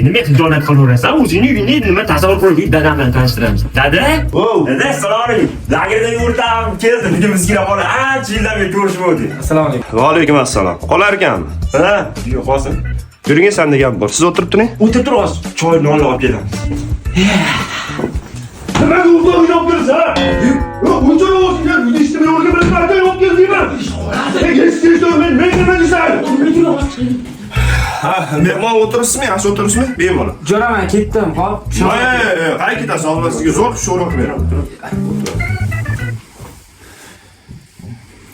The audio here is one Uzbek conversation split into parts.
nima xijolat qilaverasan? O'zingni uyingni nima tasavvur qilib dadam bilan tanishtiramiz. Dada? Dada, assalomu alaykum. Lagerdan yurtam, keldim. Bugun bizga bola ancha yildan beri ko'rishmaydi. Assalomu alaykum. Va alaykum assalom. Qolar ekanmi? Ha, yo'q, hozir. Yuring, senda gap bor. Siz o'tiribding? O'tirib turasiz. Choy non olib kelamiz. Nima bo'ldi, o'ylab tursan? Yo'q, buncha o'zingga ishni o'rga bilib barda yo'q keldingmi? Men nima deysan? Ha, mehmon o'tiribsizmi? Yaxshi o'tiribsizmi? Bemalol. Jo'raman, ketdim, hop. Qay ketasiz? Albatta sizga zo'r sho'roq beraman.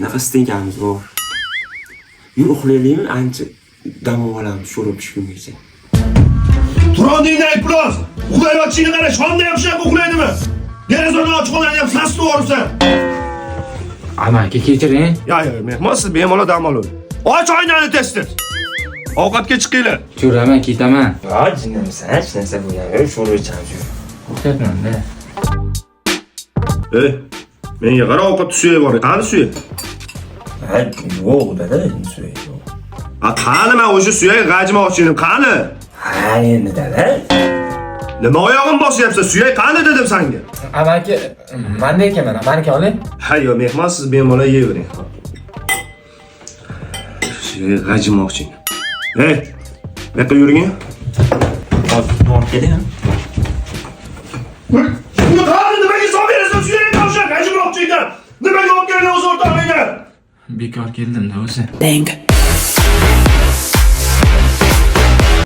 Nafas tegamiz bor. Yur uxlaylikmi? Ancha dam olamiz sho'rib tushgungacha. Turondingni aytbiroz. Uxlayotishingni qara, shomda ham shaq uxlaydimi? Derazani ochiq qolgan ham sasni o'ribsan. Amaki kechiring. Yo'q, mehmon siz bemalol dam oling. Och oynani tez-tez. Ovqatga chiqinglar. Jo'raman, ketaman. Ha, jinimsan, hech narsa bo'lmaydi. Sho'rib ichamiz. O'xshatmanda. Menga qara, ovqat suya bor. Qani suya? Ha, yo'q, dada, suya yo'q. Qani men o'sha suyaga g'ajmoqchi edim. Qani? Ha, endi dada. Nima oyog'im bosyapsan? Suya qani dedim senga. Amaki, menda ekanman, meniki oling. Ha, yo'q, mehmon siz bemalol yeyvering. Suyaga g'ajmoqchi. Bu yoqqa yuring. Olib keling. Buni qani nimaga hisob berasan? Suyayga tavshaq, ajibroqchi ekan. Nimaga olib kelding o'z o'rtog'ingga? Bekor keldim-da o'zi. Bang.